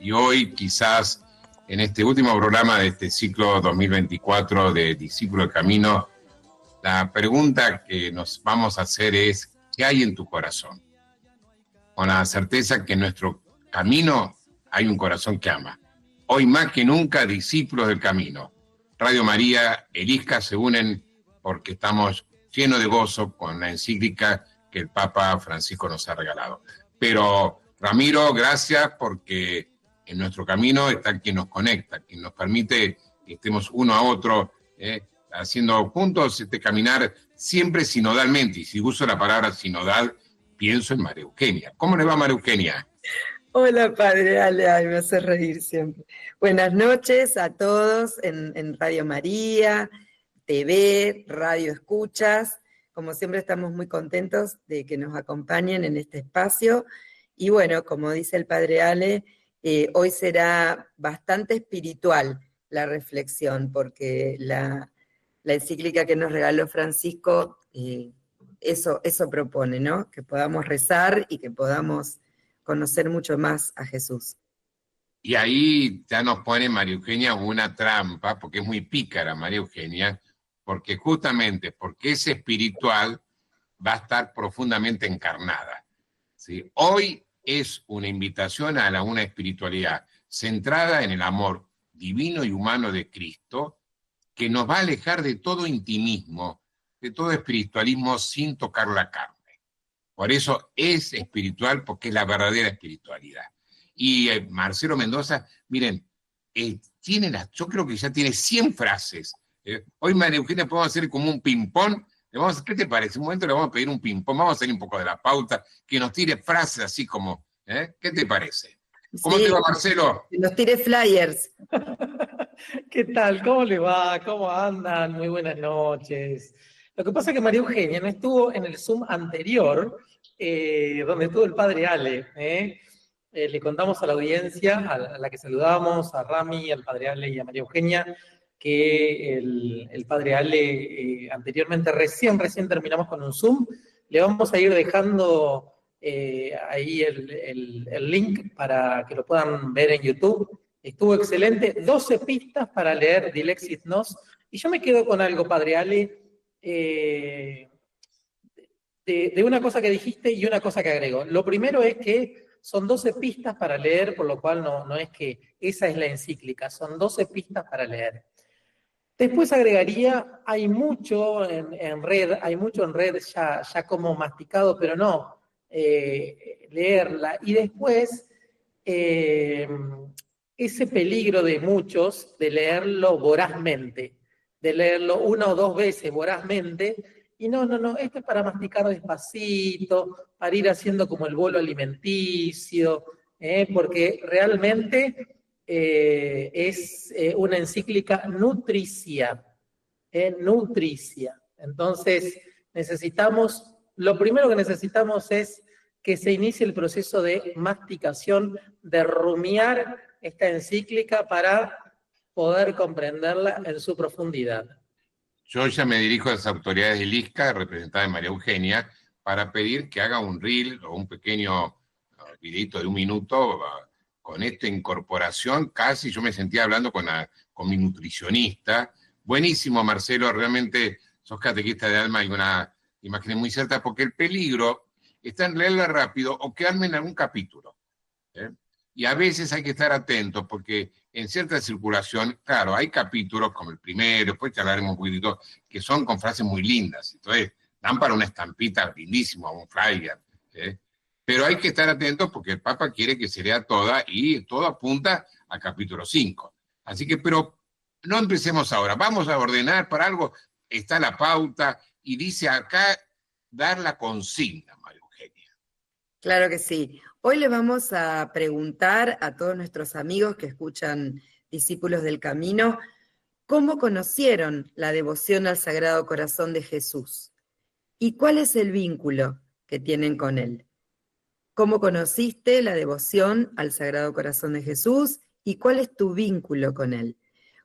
Y hoy quizás en este último programa de este ciclo 2024 de Discípulo del Camino, la pregunta que nos vamos a hacer es, ¿qué hay en tu corazón? Con la certeza que en nuestro camino hay un corazón que ama. Hoy más que nunca, discípulos del camino. Radio María, el ISCA se unen porque estamos llenos de gozo con la encíclica que el Papa Francisco nos ha regalado. Pero, Ramiro, gracias porque en nuestro camino está quien nos conecta, quien nos permite que estemos uno a otro, haciendo juntos este caminar siempre sinodalmente. Y si uso la palabra sinodal, pienso en María Eugenia. ¿Cómo le va, María Eugenia? Hola, Padre Ale, ay, me hace reír siempre. Buenas noches a todos en Radio María, TV, Radio Escuchas. Como siempre estamos muy contentos de que nos acompañen en este espacio. Y bueno, como dice el Padre Ale, hoy será bastante espiritual la reflexión, porque la encíclica que nos regaló Francisco, eso propone, ¿no? Que podamos rezar y que podamos conocer mucho más a Jesús. Y ahí ya nos pone María Eugenia una trampa, porque es muy pícara María Eugenia, porque justamente porque es espiritual, va a estar profundamente encarnada, ¿sí? Hoy es una invitación a una espiritualidad centrada en el amor divino y humano de Cristo, que nos va a alejar de todo intimismo, de todo espiritualismo sin tocar la carne. Por eso es espiritual, porque es la verdadera espiritualidad. Y Marcelo Mendoza, miren, yo creo que ya tiene 100 frases. Hoy, María Eugenia, podemos hacer como un ping-pong. ¿Qué te parece? Un momento le vamos a pedir un ping-pong, vamos a salir un poco de la pauta, que nos tire frases así como, ¿qué te parece? ¿Cómo te va, Marcelo? Nos tire flyers. ¿Qué tal? ¿Cómo le va? ¿Cómo andan? Muy buenas noches. Lo que pasa es que María Eugenia no estuvo en el Zoom anterior, donde estuvo el Padre Ale. Le contamos a la audiencia, a la que saludamos, a Rami, al Padre Ale y a María Eugenia, que el Padre Ale anteriormente, recién terminamos con un Zoom. Le vamos a ir dejando ahí el link para que lo puedan ver en YouTube. Estuvo excelente, 12 pistas para leer Dilexit Nos. Y yo me quedo con algo, Padre Ale, de una cosa que dijiste y una cosa que agrego. Lo primero es que son 12 pistas para leer, por lo cual no es que esa es la encíclica, son 12 pistas para leer. Después agregaría, hay mucho en red ya como masticado, pero no leerla. Y después, ese peligro de muchos de leerlo vorazmente, de leerlo una o dos veces vorazmente. Y no, esto es para masticar despacito, para ir haciendo como el bolo alimenticio, porque realmente es una encíclica nutricia, nutricia. Entonces, lo primero que necesitamos es que se inicie el proceso de masticación, de rumiar esta encíclica para poder comprenderla en su profundidad. Yo ya me dirijo a las autoridades del ISCA, representada de María Eugenia, para pedir que haga un reel o un pequeño videito de 1 minuto con esta incorporación. Casi yo me sentía hablando con mi nutricionista. Buenísimo, Marcelo, realmente sos catequista de alma y una imagen muy cierta, porque el peligro está en leerla rápido o quedarme en algún capítulo. Y a veces hay que estar atentos, porque en cierta circulación, claro, hay capítulos como el primero, después te hablaremos un poquitito, que son con frases muy lindas. Entonces, dan para una estampita lindísima, un flyer. Pero hay que estar atentos porque el Papa quiere que se lea toda y todo apunta al capítulo 5. Así que, pero no empecemos ahora. Vamos a ordenar para algo. Está la pauta y dice acá dar la consigna, María Eugenia. Claro que sí. Hoy le vamos a preguntar a todos nuestros amigos que escuchan Discípulos del Camino, ¿cómo conocieron la devoción al Sagrado Corazón de Jesús? ¿Y cuál es el vínculo que tienen con él? ¿Cómo conociste la devoción al Sagrado Corazón de Jesús? ¿Y cuál es tu vínculo con él?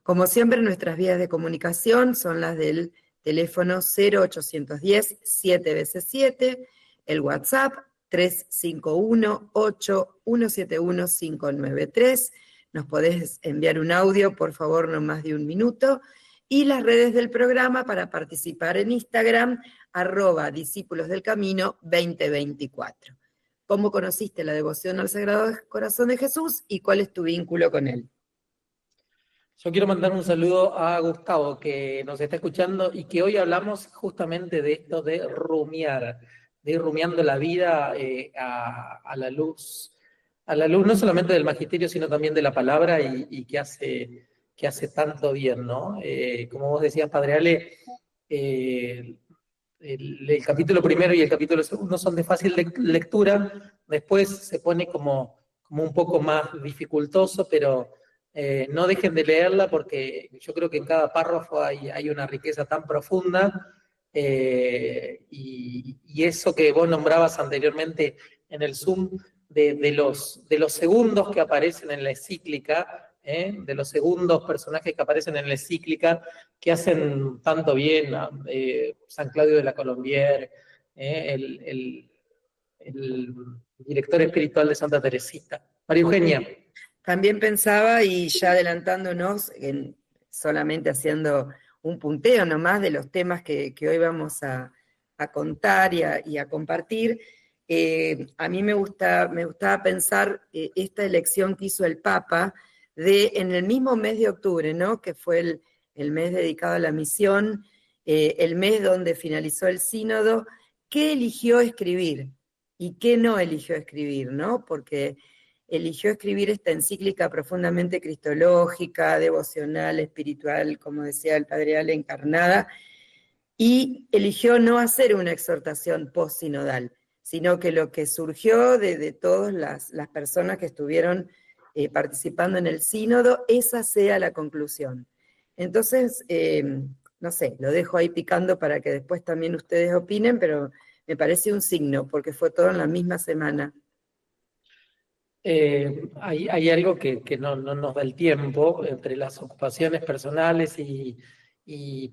Como siempre, nuestras vías de comunicación son las del teléfono 0810 7 veces 7, el WhatsApp 351-8171-593. Nos podés enviar un audio, por favor, no más de 1 minuto. Y las redes del programa para participar en Instagram, @Discípulos del Camino 2024. ¿Cómo conociste la devoción al Sagrado Corazón de Jesús y cuál es tu vínculo con él? Yo quiero mandar un saludo a Gustavo, que nos está escuchando y que hoy hablamos justamente de esto de rumiar, de ir rumiando la vida a la luz no solamente del magisterio, sino también de la palabra y que hace tanto bien, ¿no? Como vos decías, Padre Ale, el capítulo primero y el capítulo segundo son de fácil lectura, después se pone como un poco más dificultoso, pero no dejen de leerla porque yo creo que en cada párrafo hay una riqueza tan profunda, y eso que vos nombrabas anteriormente en el Zoom, de los segundos que aparecen en la encíclica, de los segundos personajes que aparecen en la encíclica, que hacen tanto bien, San Claudio de la Colombière, el director espiritual de Santa Teresita. María Eugenia. También pensaba, y ya adelantándonos, solamente haciendo un punteo nomás de los temas que hoy vamos a contar y a compartir, a mí me gustaba pensar esta elección que hizo el Papa en el mismo mes de octubre, ¿no? Que fue el mes dedicado a la misión, el mes donde finalizó el sínodo, ¿qué eligió escribir y qué no eligió escribir, ¿no? Porque eligió escribir esta encíclica profundamente cristológica, devocional, espiritual, como decía el Padre Ale, encarnada, y eligió no hacer una exhortación post-sinodal, sino que lo que surgió de todas las personas que estuvieron participando en el sínodo, esa sea la conclusión. Entonces, no sé, lo dejo ahí picando para que después también ustedes opinen, pero me parece un signo, porque fue todo en la misma semana. Hay algo que no nos da el tiempo entre las ocupaciones personales y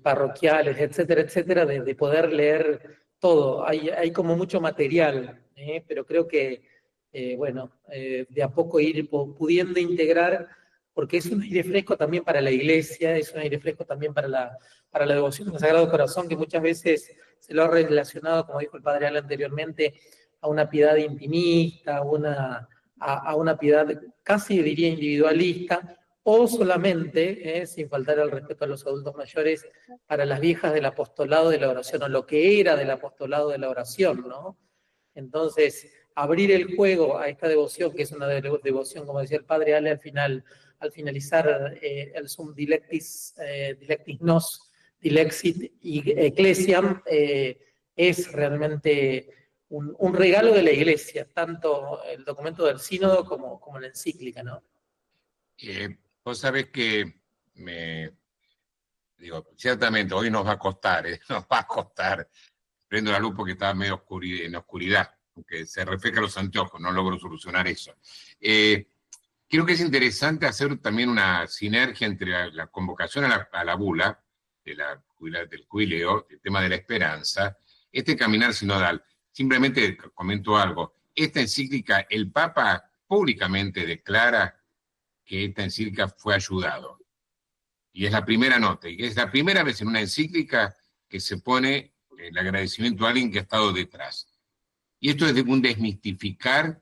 parroquiales, etcétera, etcétera, de poder leer todo. Hay como mucho material, pero creo que, de a poco ir pudiendo integrar, porque es un aire fresco también para la iglesia, es un aire fresco también para la devoción al Sagrado Corazón, que muchas veces se lo ha relacionado, como dijo el Padre Ale anteriormente, a una piedad intimista, a una piedad casi diría individualista, o solamente, sin faltar el respeto a los adultos mayores, para las viejas del apostolado de la oración, o lo que era del apostolado de la oración, ¿no? Entonces, abrir el juego a esta devoción, que es una devoción, como decía el Padre Ale al finalizar el Sum Dilectis Nos, Dilexit y Ecclesiam, es realmente un regalo de la Iglesia, tanto el documento del sínodo como la encíclica, ¿no? Vos sabés que ciertamente hoy nos va a costar, nos va a costar. Prendo la luz porque estaba medio en oscuridad, aunque se refleja los anteojos, no logro solucionar eso. Creo que es interesante hacer también una sinergia entre la convocación a la bula del Jubileo, el tema de la esperanza, este caminar sinodal. Simplemente comento algo. Esta encíclica, el Papa públicamente declara que esta encíclica fue ayudado. Y es la primera nota, y es la primera vez en una encíclica que se pone el agradecimiento a alguien que ha estado detrás. Y esto es de un desmistificar,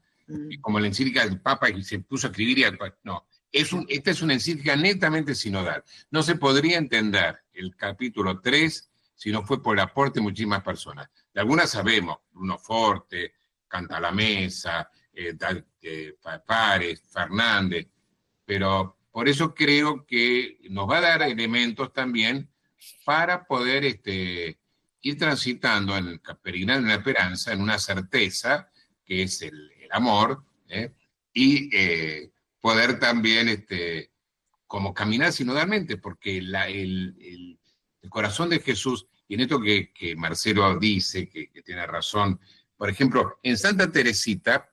como la encíclica del Papa que se puso a escribir, no, esta es una encíclica netamente sinodal. No se podría entender el capítulo 3 si no fue por el aporte de muchísimas personas. De algunas sabemos, Bruno Forte, Canta la Mesa, Pares, Fernández, pero por eso creo que nos va a dar elementos también para poder ir transitando en el peregrinar en la esperanza, en una certeza, que es el amor, y poder también como caminar sinodalmente, porque el corazón de Jesús, y en esto que Marcelo dice, que tiene razón, por ejemplo, en Santa Teresita,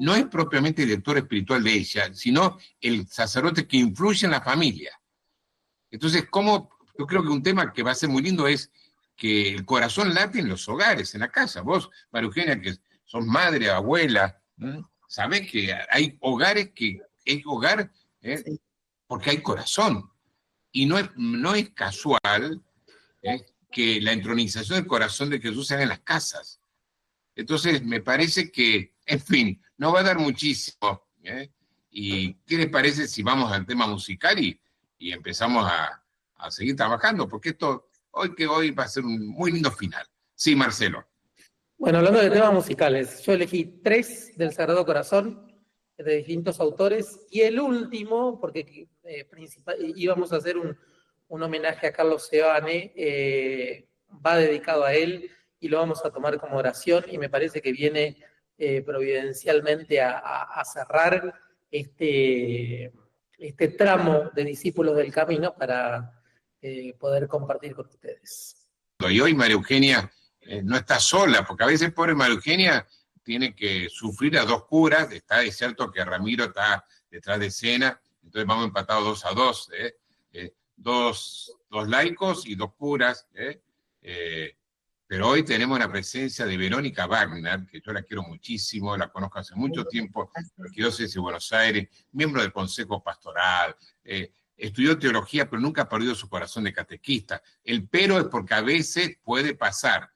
no es propiamente el director espiritual de ella, sino el sacerdote que influye en la familia. Entonces, yo creo que un tema que va a ser muy lindo es que el corazón late en los hogares, en la casa. Vos, María Eugenia, que sos madre, abuela, sabés que hay hogares que es hogar Sí. porque hay corazón. Y no es casual que la entronización del corazón de Jesús se haga en las casas. Entonces, me parece que, en fin, nos va a dar muchísimo. ¿Y qué les parece si vamos al tema musical y empezamos a seguir trabajando? Porque esto, hoy va a ser un muy lindo final. Sí, Marcelo. Bueno, hablando de temas musicales, yo elegí 3 del Sagrado Corazón, de distintos autores, y el último, porque íbamos a hacer un homenaje a Carlos Seoane, va dedicado a él, y lo vamos a tomar como oración, y me parece que viene providencialmente a cerrar este tramo de Discípulos del Camino para poder compartir con ustedes. Y hoy María Eugenia no está sola, porque a veces pobre María Eugenia tiene que sufrir a 2 curas. Está, es cierto que Ramiro está detrás de escena, entonces vamos empatados 2-2, dos laicos y 2 curas, pero hoy tenemos la presencia de Verónica Wagner, que yo la quiero muchísimo, la conozco hace mucho tiempo, arquidiócesis de Buenos Aires, miembro del Consejo Pastoral, estudió teología, pero nunca ha perdido su corazón de catequista. El pero es porque a veces puede pasar.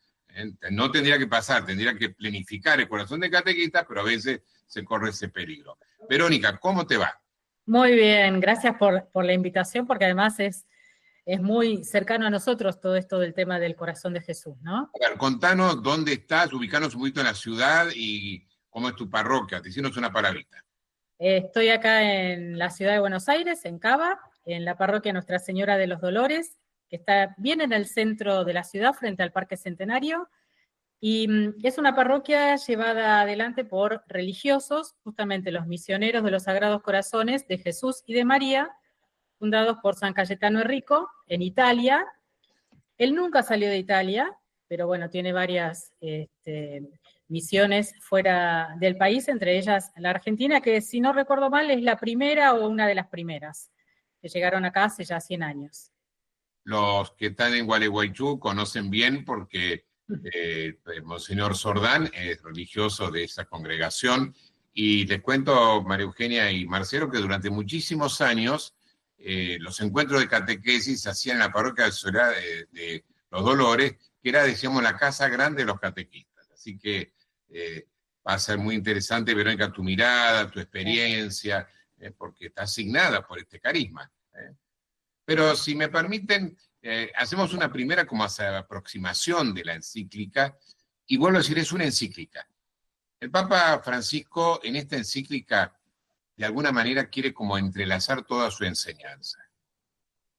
No tendría que pasar, tendría que planificar el corazón de catequista, pero a veces se corre ese peligro. Verónica, ¿cómo te va? Muy bien, gracias por la invitación, porque además es muy cercano a nosotros todo esto del tema del corazón de Jesús, ¿no? A ver, contanos dónde estás, ubicanos un poquito en la ciudad y cómo es tu parroquia. Decinos una palabrita. Estoy acá en la ciudad de Buenos Aires, en Cava, en la parroquia Nuestra Señora de los Dolores, que está bien en el centro de la ciudad, frente al Parque Centenario, y es una parroquia llevada adelante por religiosos, justamente los misioneros de los Sagrados Corazones de Jesús y de María, fundados por San Cayetano Enrico, en Italia. Él nunca salió de Italia, pero bueno, tiene varias misiones fuera del país, entre ellas la Argentina, que si no recuerdo mal es la primera o una de las primeras que llegaron acá hace ya 100 años. Los que están en Gualeguaychú conocen bien porque Monseñor Sordán es religioso de esa congregación, y les cuento, María Eugenia y Marcelo, que durante muchísimos años los encuentros de catequesis se hacían en la parroquia de Los Dolores, que era, decíamos, la casa grande de los catequistas. Así que va a ser muy interesante, Verónica, tu mirada, tu experiencia, porque está asignada por este carisma. Pero si me permiten, hacemos una primera como aproximación de la encíclica, y vuelvo a decir, es una encíclica. El Papa Francisco en esta encíclica de alguna manera quiere como entrelazar toda su enseñanza.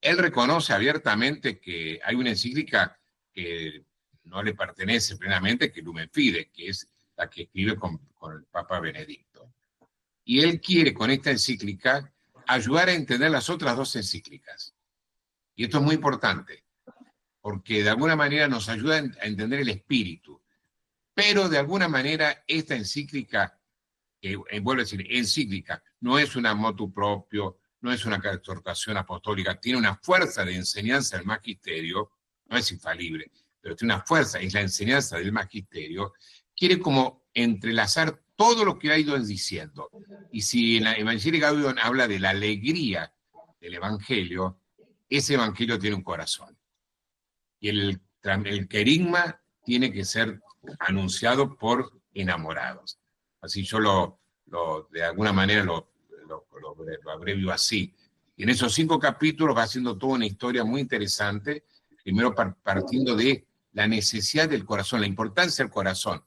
Él reconoce abiertamente que hay una encíclica que no le pertenece plenamente, que Lumen Fide, que es la que escribe con el Papa Benedicto. Y él quiere con esta encíclica ayudar a entender las otras 2 encíclicas. Y esto es muy importante, porque de alguna manera nos ayuda a entender el espíritu. Pero de alguna manera esta encíclica, vuelvo a decir, encíclica, no es una motu proprio, no es una exhortación apostólica, tiene una fuerza de enseñanza del magisterio, no es infalible, pero tiene una fuerza, es la enseñanza del magisterio, quiere como entrelazar todo lo que ha ido diciendo. Y si en la Evangelii Gaudium habla de la alegría del Evangelio, ese Evangelio tiene un corazón. Y el querigma tiene que ser anunciado por enamorados. Así yo de alguna manera lo abrevio así. Y en esos 5 capítulos va haciendo toda una historia muy interesante, primero partiendo de la necesidad del corazón, la importancia del corazón.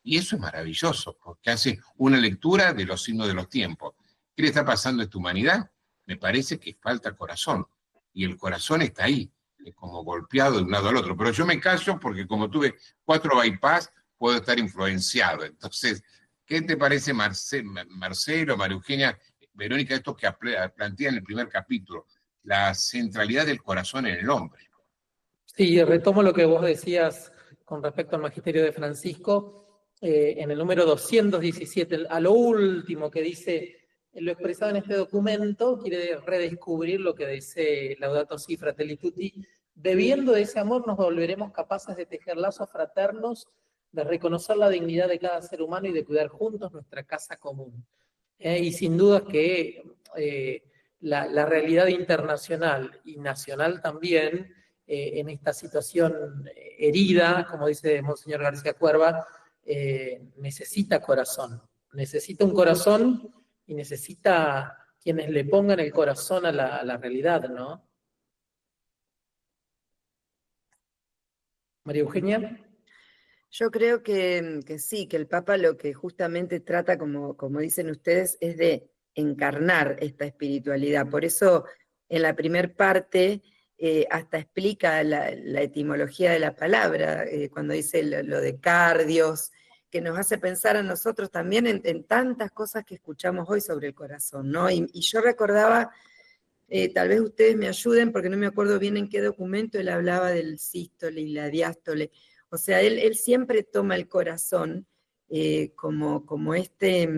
Y eso es maravilloso, porque hace una lectura de los signos de los tiempos. ¿Qué le está pasando a esta humanidad? Me parece que falta corazón. Y el corazón está ahí, como golpeado de un lado al otro. Pero yo me callo porque como tuve 4 bypass, puedo estar influenciado. Entonces, ¿qué te parece, Marcelo, María Eugenia, Verónica, esto que plantea en el primer capítulo? La centralidad del corazón en el hombre. Sí, retomo lo que vos decías con respecto al magisterio de Francisco, en el número 217, a lo último que dice, lo expresado en este documento, quiere redescubrir lo que dice Laudato Si' Fratelli Tutti: bebiendo de ese amor nos volveremos capaces de tejer lazos fraternos de reconocer la dignidad de cada ser humano y de cuidar juntos nuestra casa común. Y sin duda que la realidad internacional y nacional también, en esta situación herida, como dice Monseñor García Cuerva, necesita corazón. Necesita un corazón y necesita quienes le pongan el corazón a la realidad, ¿no? María Eugenia. Yo creo que sí, que el Papa lo que justamente trata, como dicen ustedes, es de encarnar esta espiritualidad. Por eso en la primer parte hasta explica la etimología de la palabra, cuando dice lo de cardios, que nos hace pensar a nosotros también en tantas cosas que escuchamos hoy sobre el corazón, ¿no? Y yo recordaba, tal vez ustedes me ayuden, porque no me acuerdo bien en qué documento él hablaba del sístole y la diástole. O sea, él siempre toma el corazón como este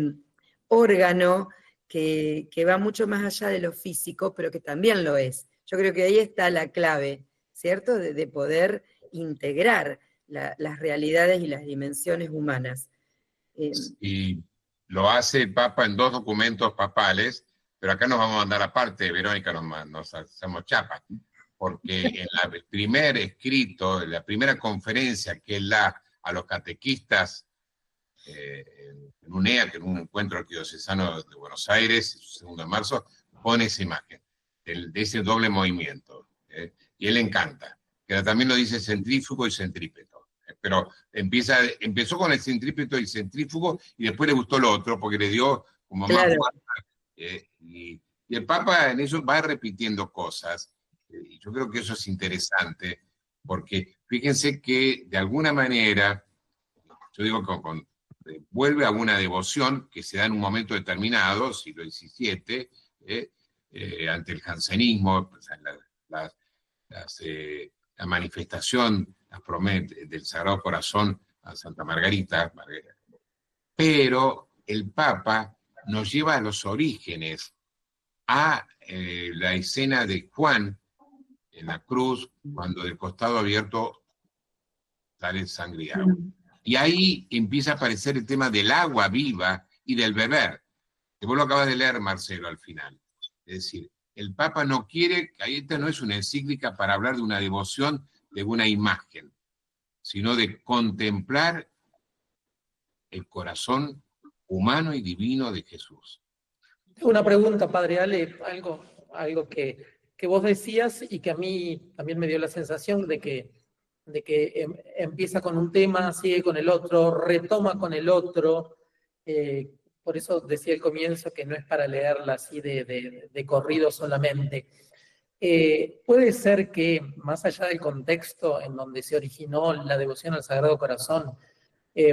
órgano que va mucho más allá de lo físico, pero que también lo es. Yo creo que ahí está la clave, ¿cierto? De poder integrar las realidades y las dimensiones humanas. Y lo hace el Papa en 2 documentos papales, pero acá nos vamos a mandar aparte, Verónica, nos hacemos chapa, porque en el primer escrito, en la primera conferencia que él da a los catequistas en UNEA, que en un encuentro arquidiocesano de Buenos Aires, el 2 de marzo, pone esa imagen de ese doble movimiento. Y él le encanta, que también lo dice centrífugo y centrípeto. Pero empezó con el centrípeto y centrífugo y después le gustó lo otro porque le dio como Claro. más fuerza. Y el Papa en eso va repitiendo cosas. Y yo creo que eso es interesante porque fíjense que de alguna manera, yo digo vuelve a una devoción que se da en un momento determinado, siglo XVII, ante el jansenismo, o sea, la manifestación del Sagrado Corazón a Santa Margarita, pero el Papa nos lleva a los orígenes, a la escena de Juan en la cruz, cuando del costado abierto sale sangre y agua. Y ahí empieza a aparecer el tema del agua viva y del beber, que vos lo acabas de leer, Marcelo, al final. Es decir, el Papa no quiere, esta no es una encíclica para hablar de una devoción de una imagen, sino de contemplar el corazón humano y divino de Jesús. Una pregunta, Padre Ale, algo que vos decías y que a mí también me dio la sensación de que empieza con un tema, sigue con el otro, retoma con el otro. Por eso decía al comienzo que no es para leerla así de corrido solamente. Puede ser que, más allá del contexto en donde se originó la devoción al Sagrado Corazón,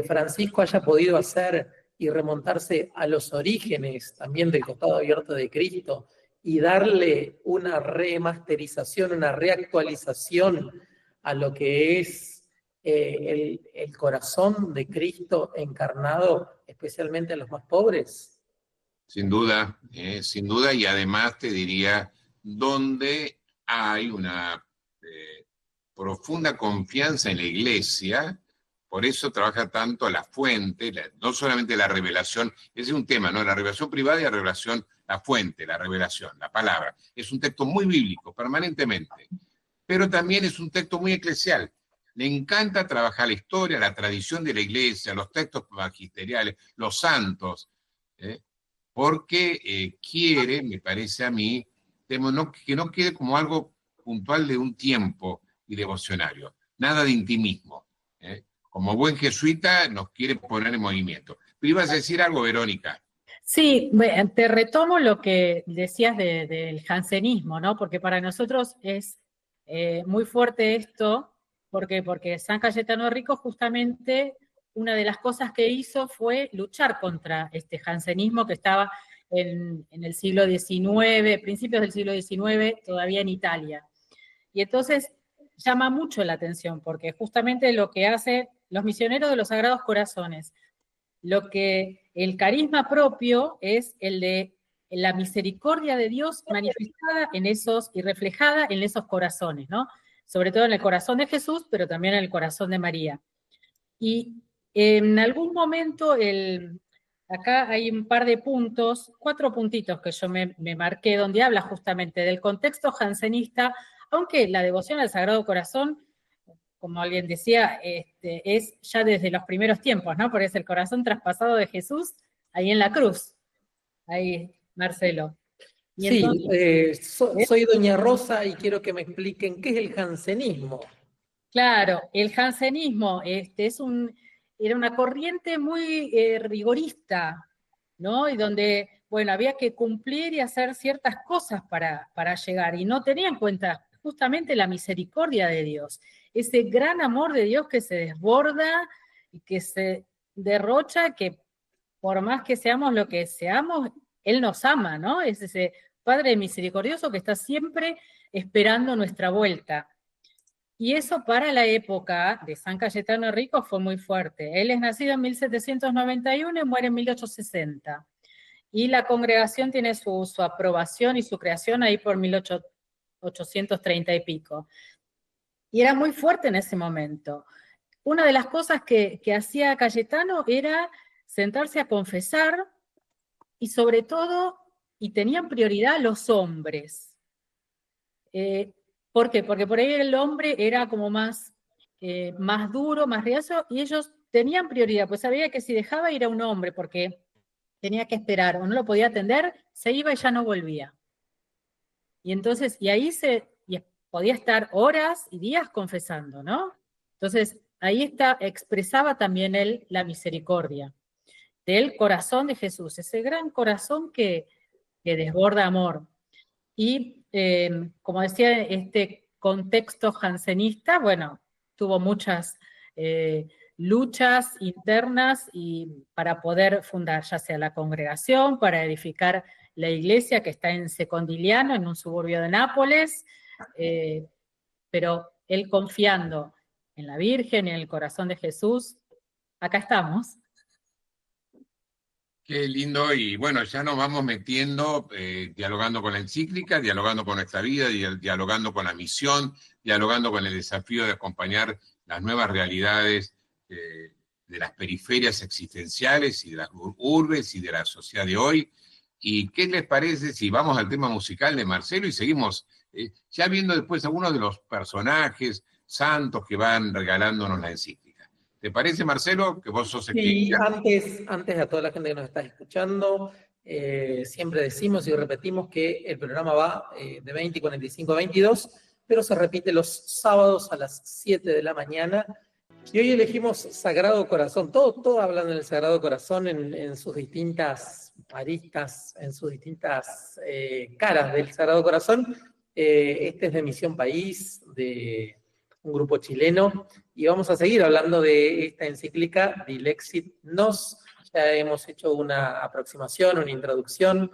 Francisco haya podido hacer y remontarse a los orígenes también del costado abierto de Cristo y darle una remasterización, una reactualización a lo que es el corazón de Cristo encarnado, especialmente en los más pobres. Sin duda, y además te diría, donde hay una profunda confianza en la Iglesia. Por eso trabaja tanto la fuente, no solamente la revelación, ese es un tema, ¿no? La revelación privada y la revelación, la fuente, la revelación, la palabra. Es un texto muy bíblico, permanentemente, pero también es un texto muy eclesial. Le encanta trabajar la historia, la tradición de la Iglesia, los textos magisteriales, los santos, porque quiere, me parece a mí, que no quede como algo puntual de un tiempo y devocionario, nada de intimismo. Como buen jesuita nos quiere poner en movimiento. Pero ibas a decir algo, Verónica. Sí, te retomo lo que decías del jansenismo, ¿no? Porque para nosotros es muy fuerte esto, porque San Cayetano Rico justamente una de las cosas que hizo fue luchar contra este jansenismo que estaba en el siglo XIX, principios del siglo XIX, todavía en Italia. Y entonces llama mucho la atención, porque justamente lo que hacen los misioneros de los Sagrados Corazones, lo que el carisma propio es el de la misericordia de Dios manifestada en esos y reflejada en esos corazones, ¿no? Sobre todo en el corazón de Jesús, pero también en el corazón de María. Y en algún momento, acá hay un par de puntos, 4 puntitos que yo me marqué, donde habla justamente del contexto jansenista, aunque la devoción al Sagrado Corazón, como alguien decía, es ya desde los primeros tiempos, ¿no? Porque es el corazón traspasado de Jesús ahí en la cruz. Ahí, Marcelo. Y Sí, entonces, soy Doña Rosa y quiero que me expliquen qué es el jansenismo. claro, el jansenismo era una corriente muy rigorista, ¿no? Y donde, bueno, había que cumplir y hacer ciertas cosas para llegar, y no tenía en cuenta justamente la misericordia de Dios, ese gran amor de Dios que se desborda y que se derrocha, que por más que seamos lo que seamos, Él nos ama, ¿no? Es ese Padre misericordioso que está siempre esperando nuestra vuelta. Y eso para la época de San Cayetano Rico fue muy fuerte. Él es nacido en 1791 y muere en 1860. Y la congregación tiene su aprobación y su creación ahí por 1830 y pico. Y era muy fuerte en ese momento. Una de las cosas que hacía Cayetano era sentarse a confesar, y sobre todo, y tenían prioridad los hombres. ¿Por qué? Porque por ahí el hombre era como más duro, más reacio, y ellos tenían prioridad, pues sabía que si dejaba ir a un hombre porque tenía que esperar o no lo podía atender, se iba y ya no volvía. Y entonces, y ahí podía estar horas y días confesando, ¿no? Entonces, ahí expresaba también él la misericordia del corazón de Jesús, ese gran corazón que desborda amor. Y como decía, este contexto jansenista, bueno, tuvo muchas luchas internas para poder fundar ya sea la congregación, para edificar la iglesia que está en Secondiliano, en un suburbio de Nápoles, pero él confiando en la Virgen y en el corazón de Jesús, acá estamos. Qué lindo, y bueno, ya nos vamos metiendo, dialogando con la encíclica, dialogando con nuestra vida, dialogando con la misión, dialogando con el desafío de acompañar las nuevas realidades de las periferias existenciales y de las urbes y de la sociedad de hoy. ¿Y qué les parece si vamos al tema musical de Marcelo y seguimos ya viendo después algunos de los personajes santos que van regalándonos la encíclica? ¿Te parece, Marcelo, que vos sos Sí, especialista? antes a toda la gente que nos está escuchando, siempre decimos y repetimos que el programa va de 20:45 a 22, pero se repite los sábados a las 7 de la mañana. Y hoy elegimos Sagrado Corazón, todo hablando del Sagrado Corazón en sus distintas aristas, en sus distintas caras del Sagrado Corazón. Este es de Misión País, de un grupo chileno, y vamos a seguir hablando de esta encíclica Dilexit Nos. Ya hemos hecho una aproximación, una introducción,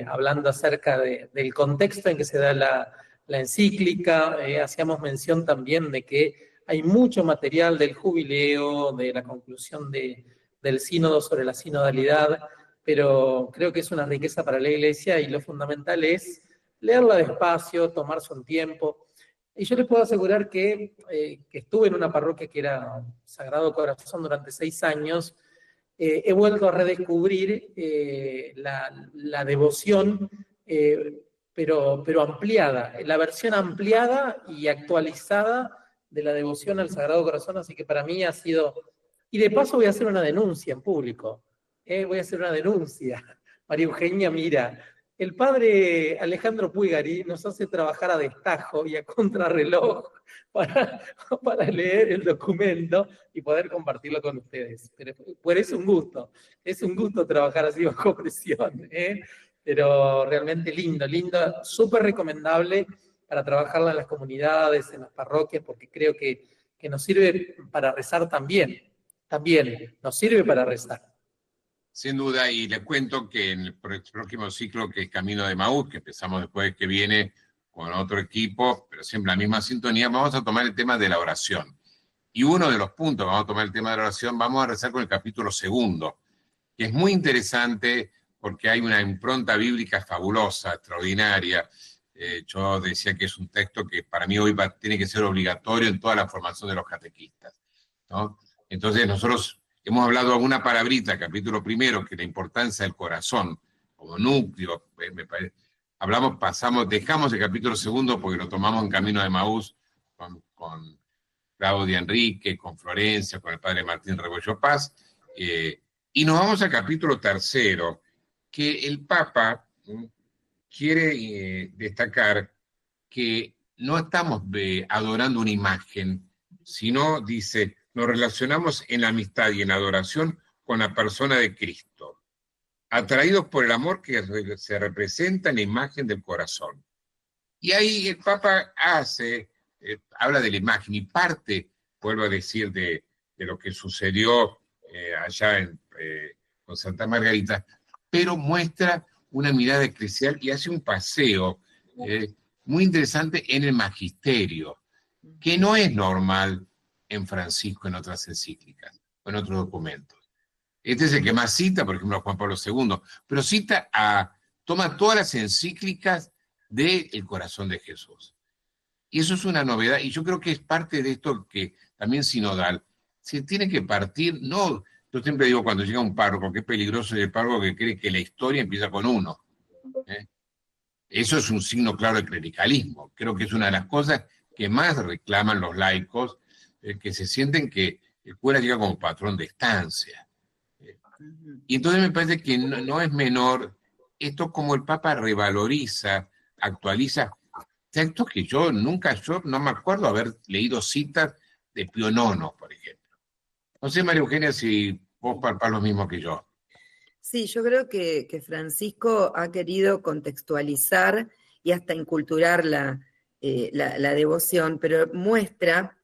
hablando acerca del contexto en que se da la encíclica. Hacíamos mención también de que hay mucho material del jubileo, de la conclusión del sínodo sobre la sinodalidad, pero creo que es una riqueza para la Iglesia y lo fundamental es leerla despacio, tomarse un tiempo. Y yo les puedo asegurar que estuve en una parroquia que era Sagrado Corazón durante 6 años. He vuelto a redescubrir la devoción, pero ampliada, la versión ampliada y actualizada de la devoción al Sagrado Corazón, así que para mí ha sido... Y de paso voy a hacer una denuncia en público, voy a hacer una denuncia. María Eugenia, mira, el padre Alejandro Puigari nos hace trabajar a destajo y a contrarreloj para leer el documento y poder compartirlo con ustedes. Pero es un gusto trabajar así bajo presión, pero realmente lindo, súper recomendable para trabajarla en las comunidades, en las parroquias, porque creo que nos sirve para rezar también nos sirve para rezar. Sin duda, y les cuento que en el próximo ciclo, que es Camino de Maús, que empezamos después que viene con otro equipo, pero siempre la misma sintonía, vamos a tomar el tema de la oración. Y uno de los puntos, vamos a tomar el tema de la oración, vamos a rezar con el capítulo 2, que es muy interesante porque hay una impronta bíblica fabulosa, extraordinaria. Yo decía que es un texto que para mí hoy tiene que ser obligatorio en toda la formación de los catequistas, ¿no? Entonces nosotros hemos hablado alguna palabrita, capítulo primero, que la importancia del corazón como núcleo, me parece. Hablamos, pasamos, dejamos el capítulo segundo porque lo tomamos en Camino de Maús con Claudia Enrique, con Florencia, con el padre Martín Rebollo Paz, y nos vamos al capítulo tercero, que el Papa quiere destacar que no estamos adorando una imagen, sino, dice, nos relacionamos en la amistad y en la adoración con la persona de Cristo, atraídos por el amor que se representa en la imagen del corazón. Y ahí el Papa habla de la imagen y parte, vuelvo a decir, de lo que sucedió allá con Santa Margarita, pero muestra una mirada eclesial y hace un paseo muy interesante en el magisterio, que no es normal en Francisco en otras encíclicas o en otros documentos. Este es el que más cita, por ejemplo, a Juan Pablo II, pero toma todas las encíclicas del corazón de Jesús. Y eso es una novedad, y yo creo que es parte de esto que también sinodal, se tiene que partir, no, yo siempre digo cuando llega un párroco, que es peligroso el párroco que cree que la historia empieza con uno. Eso es un signo claro de clericalismo. Creo que es una de las cosas que más reclaman los laicos, que se sienten que el cura llega como patrón de estancia. Y entonces me parece que no es menor esto como el Papa revaloriza, actualiza textos que yo no me acuerdo haber leído citas de Pío IX, por ejemplo. No sé, María Eugenia, si vos palpás lo mismo que yo. Sí, yo creo que Francisco ha querido contextualizar y hasta inculturar la devoción, pero muestra,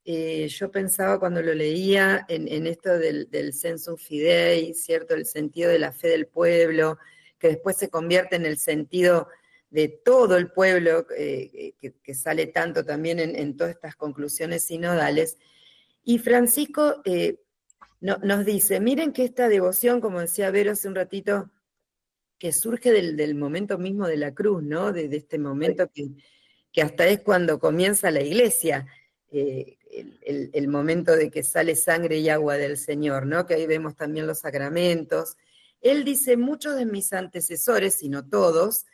yo pensaba cuando lo leía en esto del Sensum Fidei, ¿cierto? El sentido de la fe del pueblo, que después se convierte en el sentido de todo el pueblo, que sale tanto también en todas estas conclusiones sinodales. Y Francisco nos dice, miren que esta devoción, como decía Vero hace un ratito, que surge del momento mismo de la cruz, ¿no? De este momento que hasta es cuando comienza la iglesia, el momento de que sale sangre y agua del Señor, ¿no? Que ahí vemos también los sacramentos. Él dice, muchos de mis antecesores, si no todos,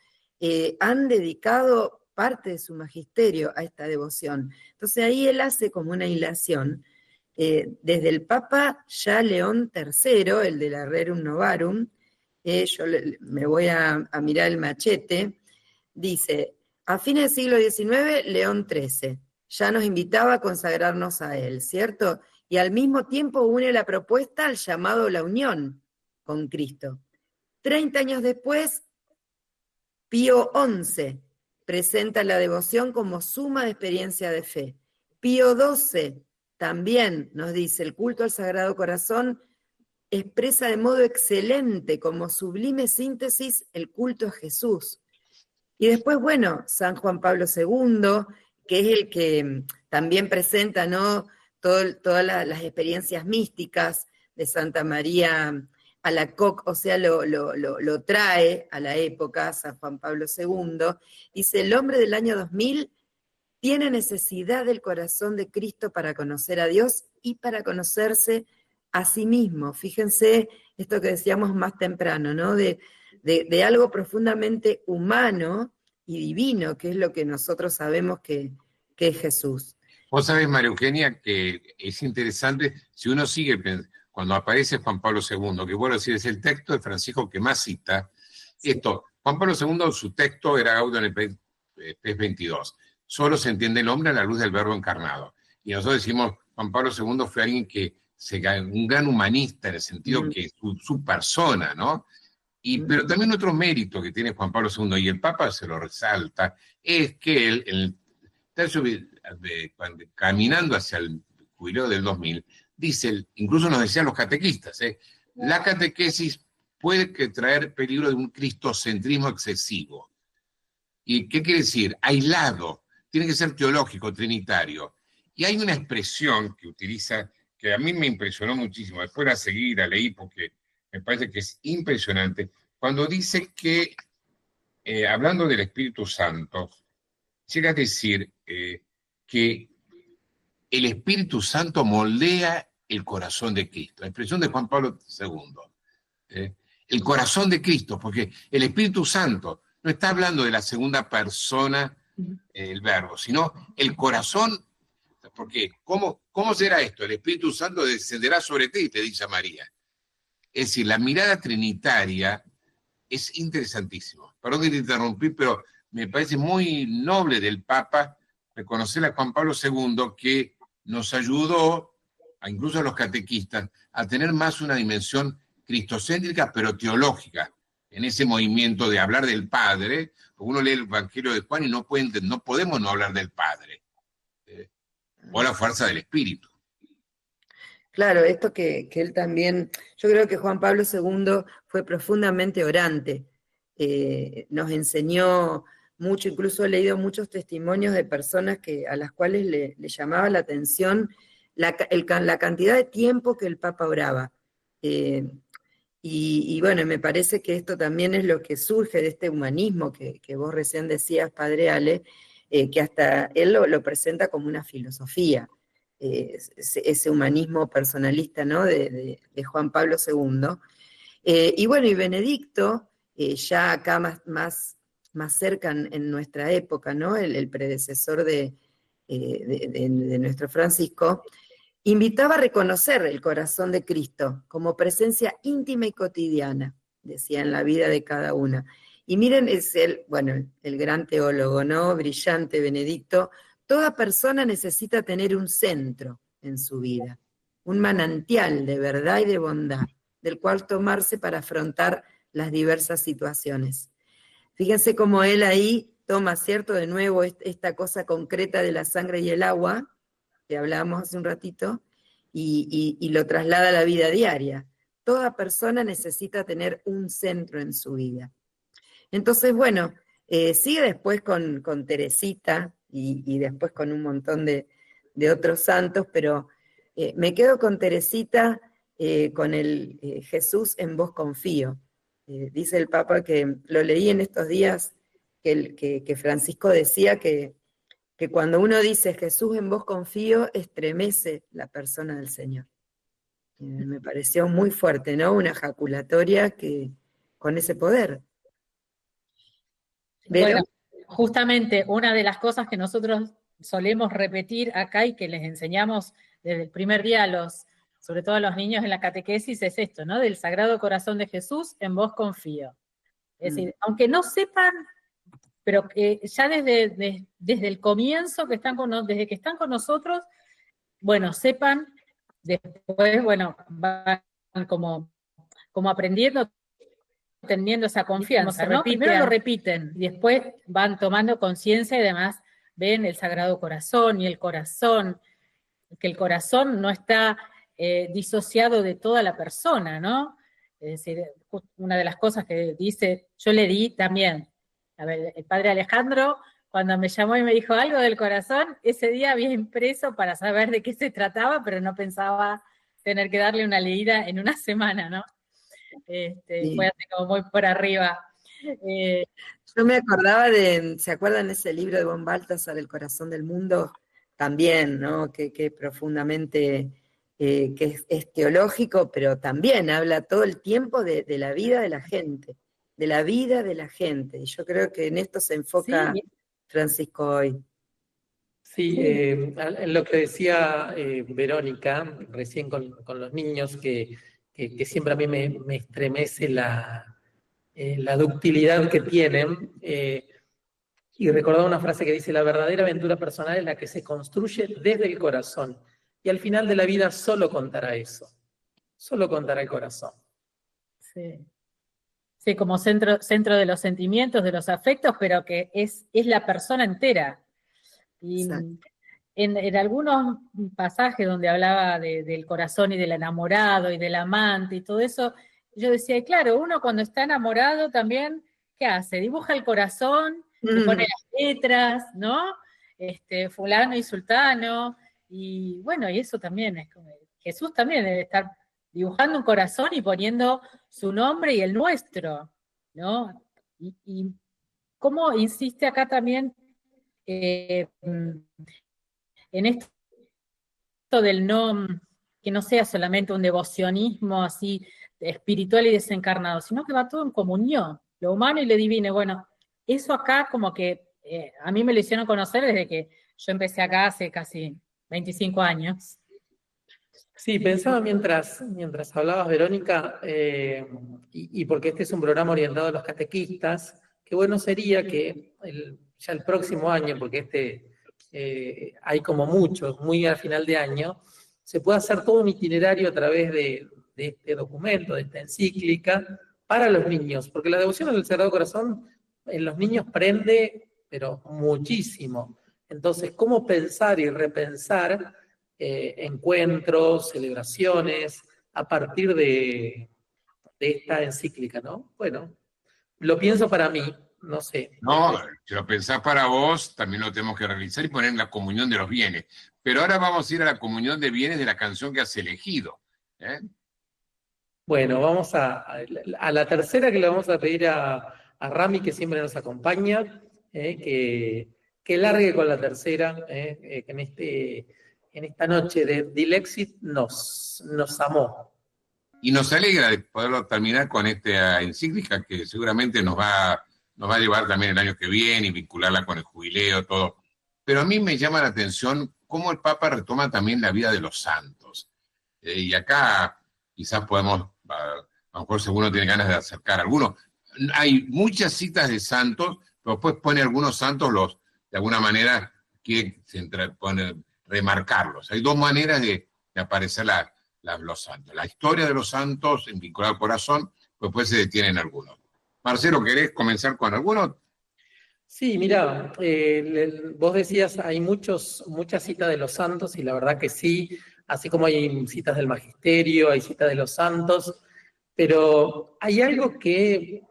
han dedicado parte de su magisterio a esta devoción. Entonces ahí él hace como una hilación, desde el Papa ya León III, el de la Rerum Novarum, yo me voy a mirar el machete, dice, a fines del siglo XIX, León XIII, ya nos invitaba a consagrarnos a él, ¿cierto? Y al mismo tiempo une la propuesta al llamado la unión con Cristo. 30 años después, Pío XI presenta la devoción como suma de experiencia de fe. Pío XII también nos dice, el culto al Sagrado Corazón expresa de modo excelente, como sublime síntesis, el culto a Jesús. Y después, bueno, San Juan Pablo II, que es el que también presenta, ¿no?, todas las experiencias místicas de Santa María Alacoque, o sea, lo trae a la época, San Juan Pablo II. Dice, el hombre del año 2000 tiene necesidad del corazón de Cristo para conocer a Dios y para conocerse a sí mismo. Fíjense esto que decíamos más temprano, ¿no? De algo profundamente humano y divino, que es lo que nosotros sabemos que es Jesús. Vos sabés, María Eugenia, que es interesante, si uno sigue, cuando aparece Juan Pablo II, que vuelvo a decir, es el texto de Francisco que más cita, esto, Juan Pablo II, su texto era Gaudium et Spes 22. Solo se entiende el hombre a la luz del verbo encarnado. Y nosotros decimos, Juan Pablo II fue alguien que un gran humanista en el sentido que su persona, ¿no? Pero también otro mérito que tiene Juan Pablo II, y el Papa se lo resalta, es que él, caminando hacia el jubileo del 2000, dice, incluso nos decían los catequistas, la catequesis puede traer peligro de un cristocentrismo excesivo. ¿Y qué quiere decir? Aislado, tiene que ser teológico, trinitario. Y hay una expresión que utiliza, que a mí me impresionó muchísimo, después la seguí, la leí porque me parece que es impresionante, cuando dice que, hablando del Espíritu Santo, llega a decir que el Espíritu Santo moldea el corazón de Cristo. La expresión de Juan Pablo II. El corazón de Cristo, porque el Espíritu Santo no está hablando de la segunda persona del verbo, sino el corazón, porque ¿cómo será esto? El Espíritu Santo descenderá sobre ti, te dice María. Es decir, la mirada trinitaria es interesantísimo. Perdón que te interrumpí, pero me parece muy noble del Papa reconocer a Juan Pablo II que nos ayudó, incluso a los catequistas, a tener más una dimensión cristocéntrica, pero teológica, en ese movimiento de hablar del Padre, porque uno lee el Evangelio de Juan y no podemos no hablar del Padre, o la fuerza del Espíritu. Claro, esto que él también, yo creo que Juan Pablo II fue profundamente orante, nos enseñó mucho, incluso he leído muchos testimonios de personas a las cuales le llamaba la atención la cantidad de tiempo que el Papa oraba. Y bueno, me parece que esto también es lo que surge de este humanismo que vos recién decías, Padre Ale, que hasta él lo presenta como una filosofía. Ese humanismo personalista, ¿no? de Juan Pablo II. Y bueno, y Benedicto, ya acá más cerca en nuestra época, ¿no? El predecesor de nuestro Francisco, invitaba a reconocer el corazón de Cristo como presencia íntima y cotidiana, decía, en la vida de cada una. Y miren, es el gran teólogo, ¿no? Brillante Benedicto. Toda persona necesita tener un centro en su vida, un manantial de verdad y de bondad, del cual tomarse para afrontar las diversas situaciones. Fíjense cómo él ahí toma, ¿cierto? De nuevo esta cosa concreta de la sangre y el agua, que hablábamos hace un ratito, y lo traslada a la vida diaria. Toda persona necesita tener un centro en su vida. Entonces, bueno, sigue después con Teresita y después con un montón de otros santos, pero me quedo con Teresita, con el Jesús en vos confío. Dice el Papa, que lo leí en estos días, que Francisco decía que cuando uno dice Jesús en vos confío, estremece la persona del Señor. Me pareció muy fuerte, ¿no? Una ejaculatoria con ese poder. ¿Pero? Bueno, justamente una de las cosas que nosotros solemos repetir acá y que les enseñamos desde el primer día sobre todo a los niños en la catequesis, es esto, ¿no? Del Sagrado Corazón de Jesús, en vos confío. Es decir, aunque no sepan, pero que ya desde el comienzo desde que están con nosotros, bueno, sepan, después, bueno, van como aprendiendo, teniendo esa confianza, ¿no? Primero lo repiten, y después van tomando conciencia y además ven el Sagrado Corazón y el corazón, que el corazón no está disociado de toda la persona, ¿no? Es decir, una de las cosas que dice, yo le di también, a ver, el padre Alejandro, cuando me llamó y me dijo algo del corazón, ese día había impreso para saber de qué se trataba, pero no pensaba tener que darle una leída en una semana, ¿no? Sí. Fue así como muy por arriba. Yo me acordaba ¿se acuerdan ese libro de von Balthasar, El corazón del mundo? También, ¿no? Que profundamente, que es teológico, pero también habla todo el tiempo de la vida de la gente, de la vida de la gente. Y yo creo que en esto se enfoca Francisco hoy. Sí, en lo que decía Verónica recién con los niños, que siempre a mí me estremece la ductilidad que tienen, y recordaba una frase que dice: la verdadera aventura personal es la que se construye desde el corazón, y al final de la vida solo contará eso, solo contará el corazón. Sí. Sí, como centro de los sentimientos, de los afectos, pero que es la persona entera. Y en algunos pasajes donde hablaba del corazón y del enamorado y del amante y todo eso, yo decía, claro, uno cuando está enamorado también, ¿qué hace? Dibuja el corazón, le pone las letras, ¿no? Fulano y sultano, y bueno, y eso también es como, Jesús también debe estar dibujando un corazón y poniendo su nombre y el nuestro, ¿no? Y cómo insiste acá también en esto del no que no sea solamente un devocionismo así espiritual y desencarnado, sino que va todo en comunión, lo humano y lo divino. Bueno, eso acá como que a mí me lo hicieron conocer desde que yo empecé acá hace casi 25 años. Sí, pensaba mientras hablabas, Verónica, y porque este es un programa orientado a los catequistas, qué bueno sería que ya el próximo año, porque hay como muchos, muy al final de año, se pueda hacer todo un itinerario a través de este documento, de esta encíclica, para los niños, porque la devoción al Sagrado Corazón en los niños prende, pero muchísimo. Entonces, ¿cómo pensar y repensar encuentros, celebraciones, a partir de esta encíclica, ¿no? Bueno, lo pienso para mí, no sé. No, si lo pensás para vos, también lo tenemos que realizar y poner en la comunión de los bienes. Pero ahora vamos a ir a la comunión de bienes de la canción que has elegido. Bueno, vamos a la tercera que le vamos a pedir a Rami, que siempre nos acompaña, que largue con la tercera, que en esta noche de Dilexit nos amó. Y nos alegra de poderlo terminar con esta encíclica que seguramente nos va a llevar también el año que viene y vincularla con el jubileo, todo. Pero a mí me llama la atención cómo el Papa retoma también la vida de los santos. Y acá quizás podemos, a lo mejor si uno tiene ganas de acercar a algunos. Hay muchas citas de santos, pero después pone algunos santos, de alguna manera, que pone remarcarlos. Hay dos maneras de aparecer los santos. La historia de los santos en vinculado al corazón, pues después se detienen algunos. Marcelo, ¿querés comenzar con algunos? Sí, mira, vos decías, hay muchas citas de los santos, y la verdad que sí, así como hay citas del magisterio, hay citas de los santos, pero hay algo que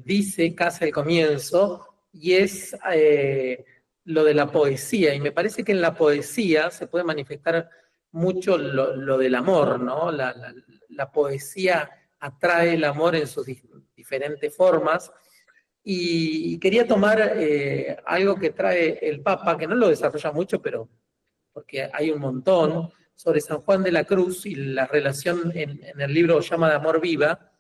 dice casi al comienzo, y es lo de la poesía, y me parece que en la poesía se puede manifestar mucho lo del amor, ¿no? La poesía atrae el amor en sus diferentes formas, y quería tomar algo que trae el Papa, que no lo desarrolla mucho, pero porque hay un montón, sobre San Juan de la Cruz y la relación en el libro Llama de Amor Viva,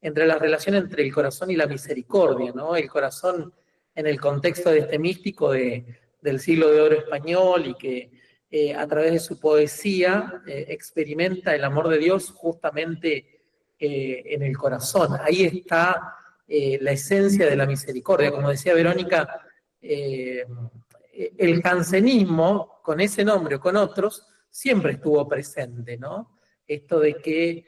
entre la relación entre el corazón y la misericordia, ¿no? El corazón en el contexto de este místico del siglo de oro español, y que a través de su poesía experimenta el amor de Dios justamente en el corazón. Ahí está la esencia de la misericordia. Como decía Verónica, el jansenismo, con ese nombre o con otros, siempre estuvo presente, ¿no? Esto de que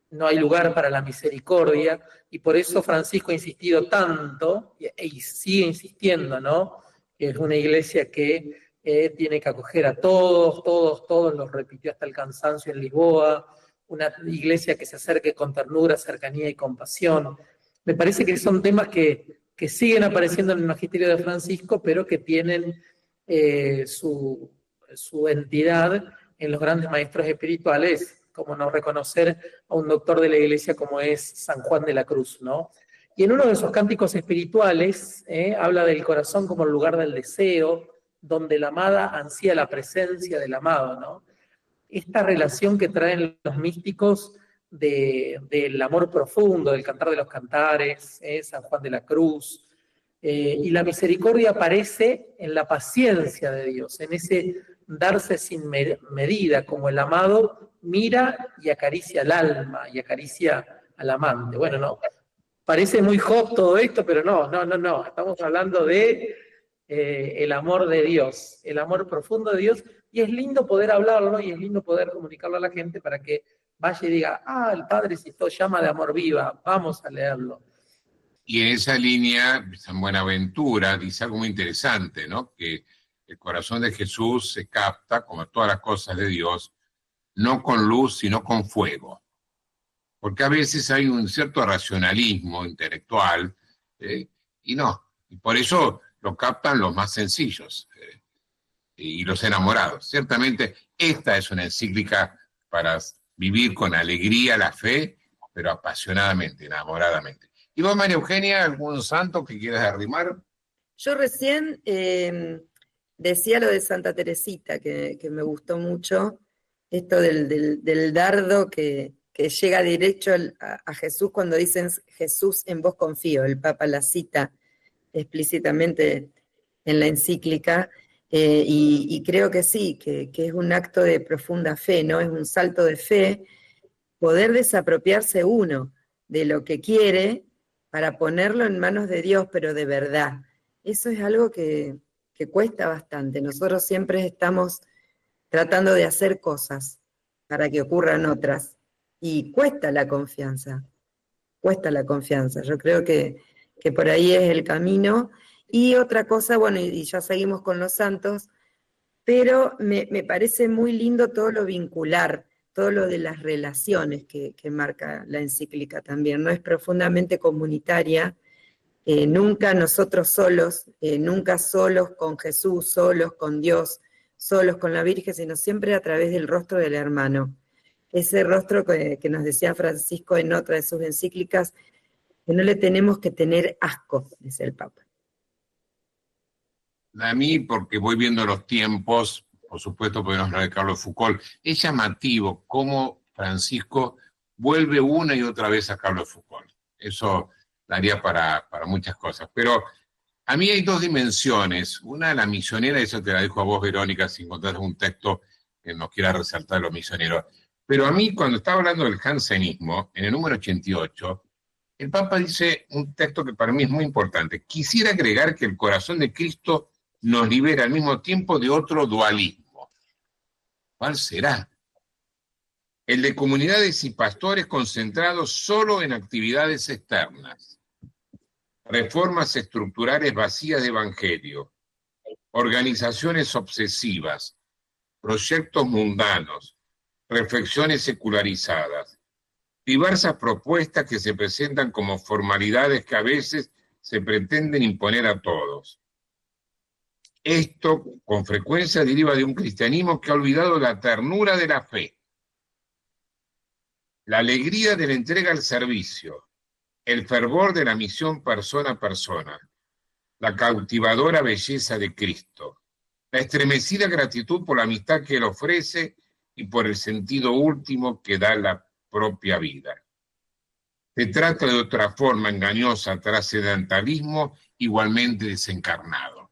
no hay lugar para la misericordia, y por eso Francisco ha insistido tanto, y sigue insistiendo, ¿no? Que es una iglesia que tiene que acoger a todos, los repitió hasta el cansancio en Lisboa, una iglesia que se acerque con ternura, cercanía y compasión. Me parece que son temas que siguen apareciendo en el magisterio de Francisco, pero que tienen su entidad en los grandes maestros espirituales, como no reconocer a un doctor de la iglesia como es San Juan de la Cruz, ¿no? Y en uno de esos cánticos espirituales habla del corazón como el lugar del deseo, donde la amada ansía la presencia del amado, ¿no? Esta relación que traen los místicos del amor profundo, del cantar de los cantares, San Juan de la Cruz, y la misericordia aparece en la paciencia de Dios, en ese darse sin medida, como el amado mira y acaricia el alma, y acaricia al amante. Bueno, no, parece muy Job todo esto, pero no, estamos hablando de el amor de Dios, el amor profundo de Dios, y es lindo poder hablarlo, y es lindo poder comunicarlo a la gente para que vaya y diga, el Padre citó Llama de Amor Viva, vamos a leerlo. Y en esa línea, San Buenaventura dice algo muy interesante, ¿no? Que el corazón de Jesús se capta, como todas las cosas de Dios, no con luz, sino con fuego. Porque a veces hay un cierto racionalismo intelectual, y no. Y por eso lo captan los más sencillos y los enamorados. Ciertamente, esta es una encíclica para vivir con alegría la fe, pero apasionadamente, enamoradamente. ¿Y vos, María Eugenia, algún santo que quieras arrimar? Yo recién decía lo de Santa Teresita, que me gustó mucho, esto del dardo que llega derecho a Jesús cuando dicen Jesús en vos confío. El Papa la cita explícitamente en la encíclica, y creo que sí, que es un acto de profunda fe, ¿no? Es un salto de fe, poder desapropiarse uno de lo que quiere para ponerlo en manos de Dios, pero de verdad. Eso es algo que cuesta bastante. Nosotros siempre estamos tratando de hacer cosas para que ocurran otras, y cuesta la confianza, cuesta la confianza. Yo creo que por ahí es el camino. Y otra cosa, bueno, y ya seguimos con los santos, pero me parece muy lindo todo lo vincular, todo lo de las relaciones que marca la encíclica también, ¿no? Es profundamente comunitaria, nunca nosotros solos, nunca solos con Jesús, solos con Dios, solos con la Virgen, sino siempre a través del rostro del hermano. Ese rostro que nos decía Francisco en otra de sus encíclicas, que no le tenemos que tener asco, dice el Papa. A mí, porque voy viendo los tiempos, por supuesto podemos hablar de Carlos Foucault, es llamativo cómo Francisco vuelve una y otra vez a Carlos Foucault. Eso daría para muchas cosas. Pero a mí hay dos dimensiones. Una, la misionera, eso te la dejo a vos, Verónica, si encontrás un texto que nos quiera resaltar los misioneros. Pero a mí, cuando estaba hablando del jansenismo, en el número 88, el Papa dice un texto que para mí es muy importante. Quisiera agregar que el corazón de Cristo nos libera al mismo tiempo de otro dualismo. ¿Cuál será? El de comunidades y pastores concentrados solo en actividades externas, reformas estructurales vacías de evangelio, organizaciones obsesivas, proyectos mundanos, reflexiones secularizadas, diversas propuestas que se presentan como formalidades que a veces se pretenden imponer a todos. Esto con frecuencia deriva de un cristianismo que ha olvidado la ternura de la fe, la alegría de la entrega al servicio, el fervor de la misión persona a persona, la cautivadora belleza de Cristo, la estremecida gratitud por la amistad que Él ofrece y por el sentido último que da la propia vida. Se trata de otra forma engañosa, trascendentalismo igualmente desencarnado.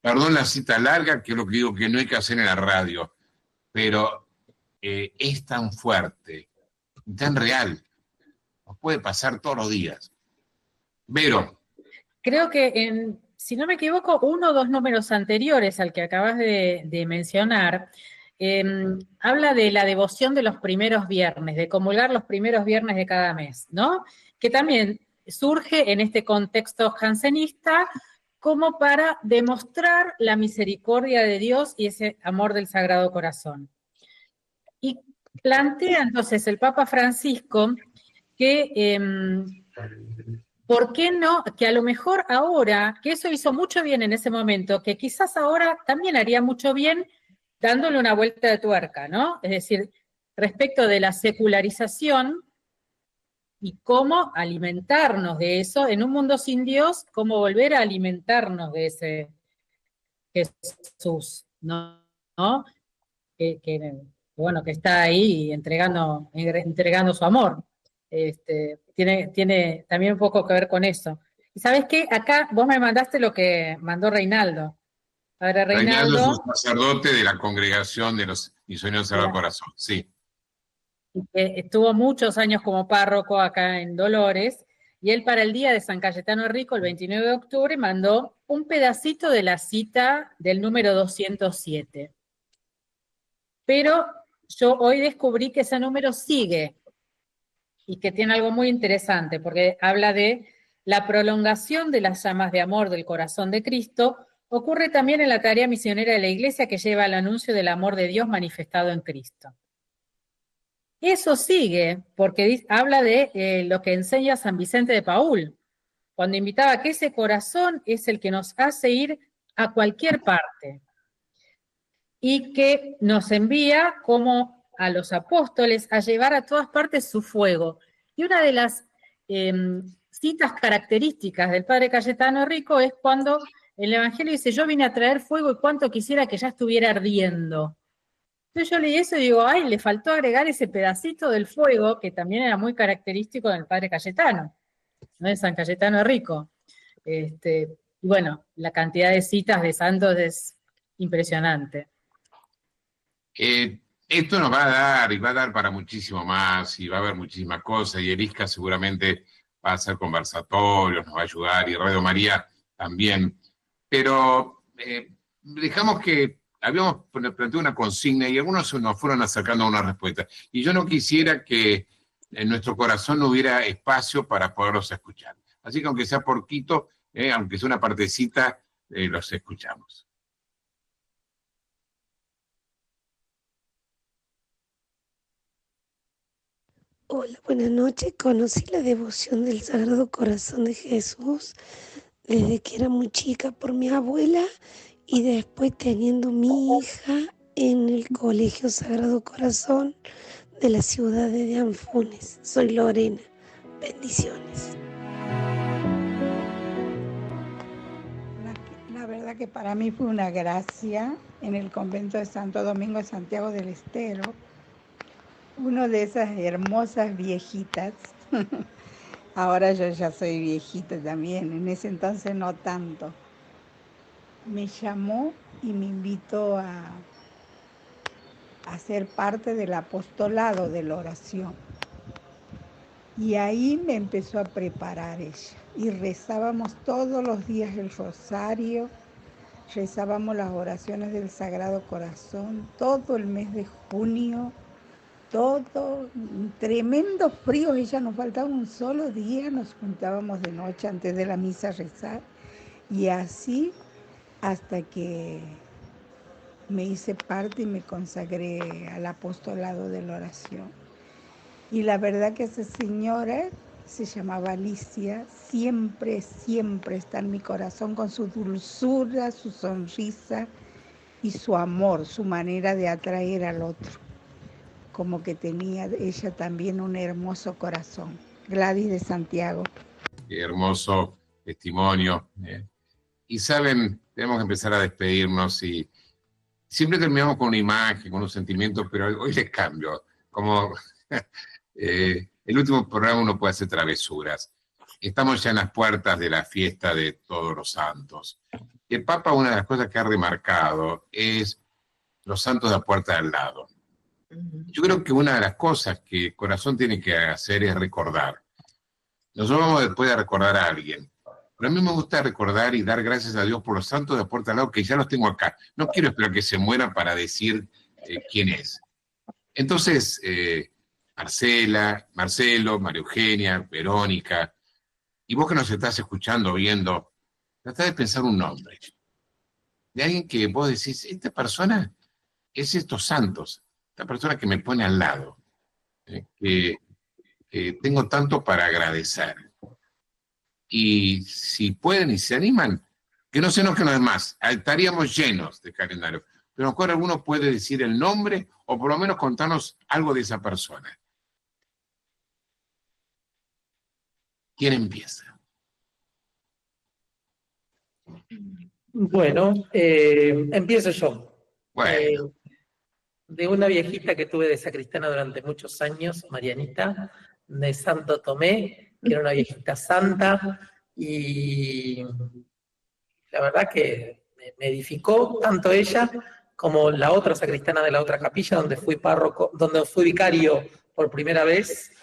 Perdón la cita larga, que es lo que digo que no hay que hacer en la radio, pero es tan fuerte, tan real, nos puede pasar todos los días. Vero. Creo que, si no me equivoco, uno o dos números anteriores al que acabas de mencionar, habla de la devoción de los primeros viernes, de comulgar los primeros viernes de cada mes, ¿no? Que también surge en este contexto jansenista como para demostrar la misericordia de Dios y ese amor del Sagrado Corazón. Y plantea entonces el Papa Francisco que, ¿por qué no? Que a lo mejor ahora, que eso hizo mucho bien en ese momento, que quizás ahora también haría mucho bien dándole una vuelta de tuerca, ¿no? Es decir, respecto de la secularización y cómo alimentarnos de eso, en un mundo sin Dios, cómo volver a alimentarnos de ese Jesús, ¿no? Bueno, que está ahí entregando su amor. Tiene también un poco que ver con eso. ¿Y sabes qué? Acá vos me mandaste lo que mandó Reinaldo. Ahora Reinaldo es un sacerdote de la congregación de los misioneros del Sagrado Corazón, sí. Estuvo muchos años como párroco acá en Dolores, y él para el día de San Cayetano Rico, el 29 de octubre, mandó un pedacito de la cita del número 207. Pero yo hoy descubrí que ese número sigue, y que tiene algo muy interesante, porque habla de la prolongación de las llamas de amor del corazón de Cristo. Ocurre también en la tarea misionera de la Iglesia que lleva al anuncio del amor de Dios manifestado en Cristo. Eso sigue, porque habla de lo que enseña San Vicente de Paúl, cuando invitaba que ese corazón es el que nos hace ir a cualquier parte, y que nos envía como a los apóstoles a llevar a todas partes su fuego. Y una de las citas características del padre Cayetano Rico es cuando el Evangelio dice, yo vine a traer fuego y cuánto quisiera que ya estuviera ardiendo. Entonces yo leí eso y digo, ay, le faltó agregar ese pedacito del fuego que también era muy característico del padre Cayetano, ¿no? De San Cayetano de Rico. Y bueno, la cantidad de citas de santos es impresionante. Esto nos va a dar, y va a dar para muchísimo más, y va a haber muchísimas cosas, y Elisca seguramente va a hacer conversatorios, nos va a ayudar, y Radio María también. Pero dejamos que habíamos planteado una consigna y algunos nos fueron acercando a una respuesta. Y yo no quisiera que en nuestro corazón no hubiera espacio para poderlos escuchar. Así que aunque sea poquito, aunque sea una partecita, los escuchamos. Hola, buenas noches. Conocí la devoción del Sagrado Corazón de Jesús desde que era muy chica por mi abuela y después teniendo mi hija en el Colegio Sagrado Corazón de la ciudad de Dianfunes. Soy Lorena. Bendiciones. La verdad que para mí fue una gracia en el convento de Santo Domingo de Santiago del Estero. Una de esas hermosas viejitas, ahora yo ya soy viejita también, en ese entonces no tanto, me llamó y me invitó a ser parte del apostolado de la oración. Y ahí me empezó a preparar ella. Y rezábamos todos los días el rosario, rezábamos las oraciones del Sagrado Corazón, todo el mes de junio, todo, tremendo frío, ella nos faltaba un solo día, nos juntábamos de noche antes de la misa a rezar, y así hasta que me hice parte y me consagré al apostolado de la oración. Y la verdad que esa señora se llamaba Alicia, siempre está en mi corazón con su dulzura, su sonrisa y su amor, su manera de atraer al otro. Como que tenía ella también un hermoso corazón. Gladys de Santiago. Qué hermoso testimonio. Y saben, tenemos que empezar a despedirnos y siempre terminamos con una imagen, con un sentimiento, pero hoy les cambio. Como el último programa uno puede hacer travesuras. Estamos ya en las puertas de la fiesta de Todos los Santos. El Papa, una de las cosas que ha remarcado es los santos de la puerta del lado. Yo creo que una de las cosas que el corazón tiene que hacer es recordar. Nosotros vamos después de recordar a alguien. Pero a mí me gusta recordar y dar gracias a Dios por los santos de la puerta del lado, que ya los tengo acá. No quiero esperar que se mueran para decir quién es. Entonces, Marcelo, María Eugenia, Verónica, y vos que nos estás escuchando, viendo, tratá de pensar un nombre. De alguien que vos decís, esta persona es estos santos. Esta persona que me pone al lado, que tengo tanto para agradecer. Y si pueden y se animan, que no se enojen los demás, estaríamos llenos de calendario. Pero a lo mejor alguno puede decir el nombre o por lo menos contarnos algo de esa persona. ¿Quién empieza? Bueno, empiezo yo. Bueno. De una viejita que tuve de sacristana durante muchos años, Marianita, de Santo Tomé, que era una viejita santa, y la verdad que me edificó tanto ella como la otra sacristana de la otra capilla, donde fui párroco, donde fui vicario por primera vez.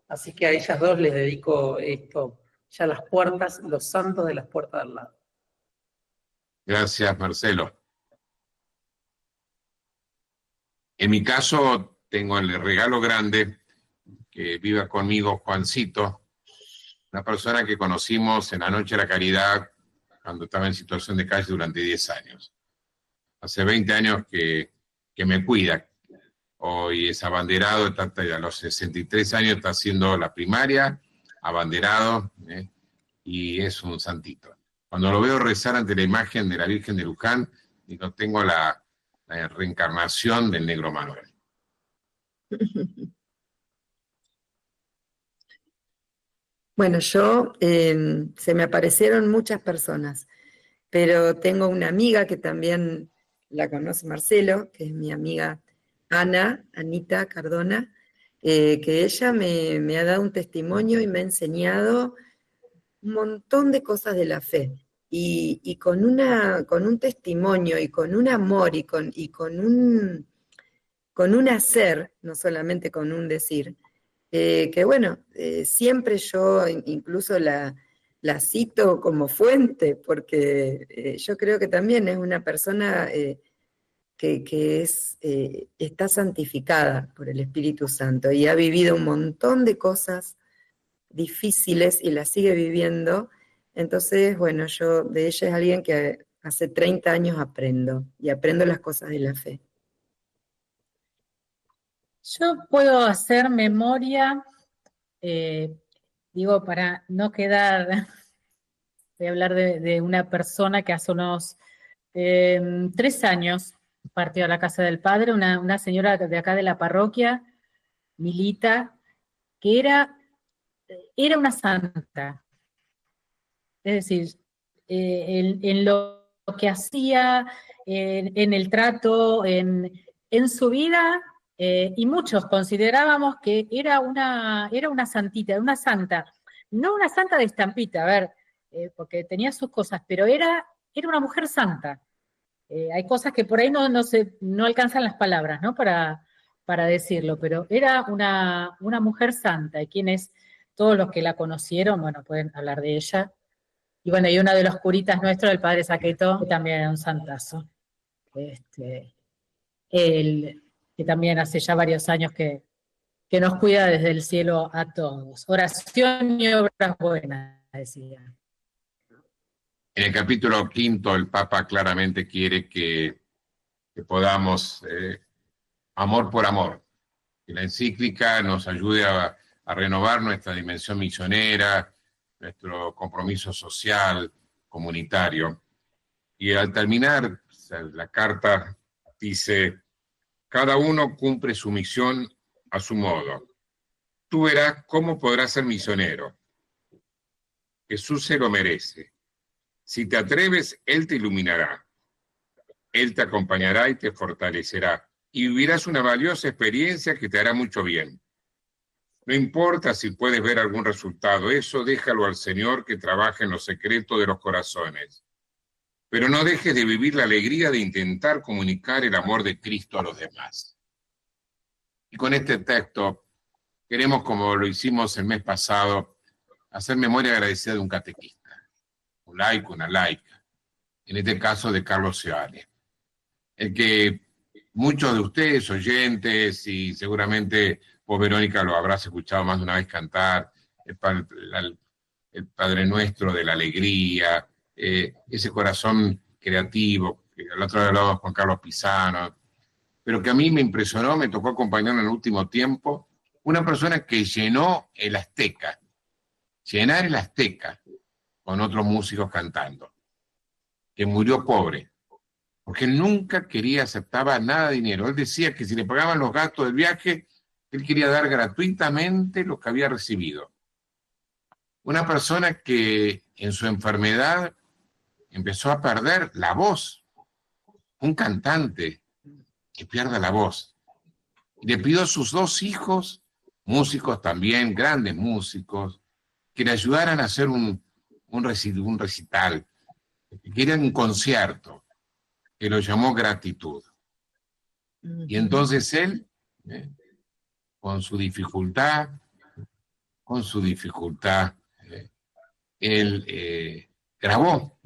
Así que a ellas dos les dedico esto, ya las puertas, los santos de las puertas del lado. Gracias, Marcelo. En mi caso, tengo el regalo grande que viva conmigo Juancito, una persona que conocimos en la Noche de la Caridad cuando estaba en situación de calle durante 10 años. Hace 20 años que me cuida. Hoy es abanderado, a los 63 años está haciendo la primaria, abanderado, y es un santito. Cuando lo veo rezar ante la imagen de la Virgen de Luján, digo, tengo la reencarnación del Negro Manuel. Bueno, se me aparecieron muchas personas, pero tengo una amiga que también la conoce Marcelo, que es mi amiga Anita Cardona, que ella me ha dado un testimonio y me ha enseñado un montón de cosas de la fe. Y con un testimonio y con un amor y con un hacer, no solamente con un decir, que bueno, siempre yo incluso la cito como fuente, porque yo creo que también es una persona que está santificada por el Espíritu Santo y ha vivido un montón de cosas difíciles y las sigue viviendo. Entonces, bueno, yo de ella es alguien que hace 30 años aprendo, y aprendo las cosas de la fe. Yo puedo hacer memoria, digo, para no quedar, voy a hablar de una persona que hace unos 3 años partió a la casa del padre, una señora de acá de la parroquia, Milita, que era una santa. Es decir, en lo que hacía, en el trato, en su vida, y muchos considerábamos que era una santita, una santa. No una santa de estampita, a ver, porque tenía sus cosas, pero era una mujer santa. Hay cosas que por ahí no alcanzan las palabras, ¿no? Para decirlo, pero era una mujer santa, y todos los que la conocieron, bueno, pueden hablar de ella. Y bueno, y uno de los curitas nuestros, el padre Saqueto, que también era un santazo. Él, que también hace ya varios años que nos cuida desde el cielo a todos. Oración y obras buenas, decía. En el capítulo 5, el Papa claramente quiere que podamos, amor por amor, que la encíclica nos ayude a renovar nuestra dimensión misionera, nuestro compromiso social, comunitario. Y al terminar la carta dice: cada uno cumple su misión a su modo. Tú verás cómo podrás ser misionero. Jesús se lo merece. Si te atreves, Él te iluminará. Él te acompañará y te fortalecerá. Y vivirás una valiosa experiencia que te hará mucho bien. No importa si puedes ver algún resultado, eso déjalo al Señor, que trabaja en los secretos de los corazones. Pero no dejes de vivir la alegría de intentar comunicar el amor de Cristo a los demás. Y con este texto queremos, como lo hicimos el mes pasado, hacer memoria agradecida de un catequista, un laico, una laica, en este caso de Carlos Seale, el que muchos de ustedes, oyentes, y seguramente vos, Verónica, lo habrás escuchado más de una vez cantar, el Padre Nuestro de la alegría, ese corazón creativo, que al otro lado hablaba Juan Carlos Pisano, pero que a mí me impresionó, me tocó acompañarlo en el último tiempo, una persona que llenó el Azteca, llenar el Azteca con otros músicos cantando, que murió pobre, porque él nunca aceptaba nada de dinero. Él decía que si le pagaban los gastos del viaje, él quería dar gratuitamente lo que había recibido. Una persona que en su enfermedad empezó a perder la voz. Un cantante que pierda la voz. Le pidió a sus 2 hijos, músicos también, grandes músicos, que le ayudaran a hacer un recital, que querían un concierto, que lo llamó Gratitud. Y entonces él, con su dificultad, él grabó,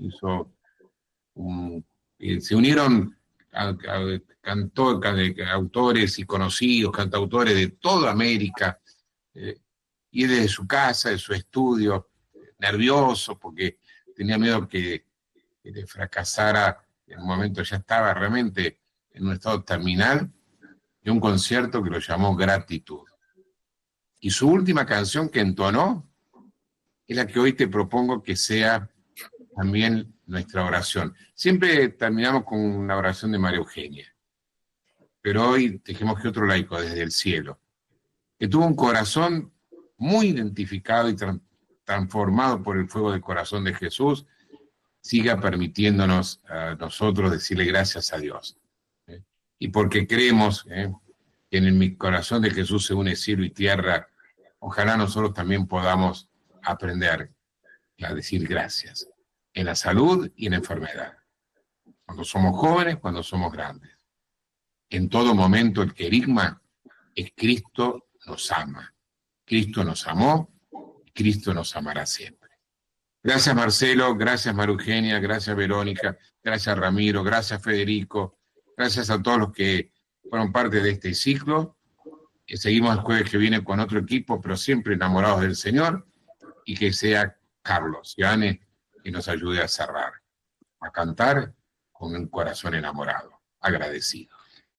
se unieron autores y conocidos, cantautores de toda América, y desde su casa, de su estudio, nervioso porque tenía miedo que le fracasara. En un momento ya estaba realmente en un estado terminal, de un concierto que lo llamó Gratitud. Y su última canción que entonó es la que hoy te propongo que sea también nuestra oración. Siempre terminamos con una oración de María Eugenia, pero hoy dejemos que otro laico desde el cielo, que tuvo un corazón muy identificado y transformado por el fuego del corazón de Jesús, siga permitiéndonos a nosotros decirle gracias a Dios. Y porque creemos que en el corazón de Jesús se une cielo y tierra, ojalá nosotros también podamos aprender a decir gracias, en la salud y en la enfermedad. Cuando somos jóvenes, cuando somos grandes. En todo momento el querigma es Cristo nos ama. Cristo nos amó, Cristo nos amará siempre. Gracias Marcelo, gracias María Eugenia, gracias Verónica, gracias Ramiro, gracias Federico, gracias a todos los que fueron parte de este ciclo. Seguimos el jueves que viene con otro equipo, pero siempre enamorados del Señor, y que sea Carlos Yane que nos ayude a cerrar, a cantar con un corazón enamorado, agradecido.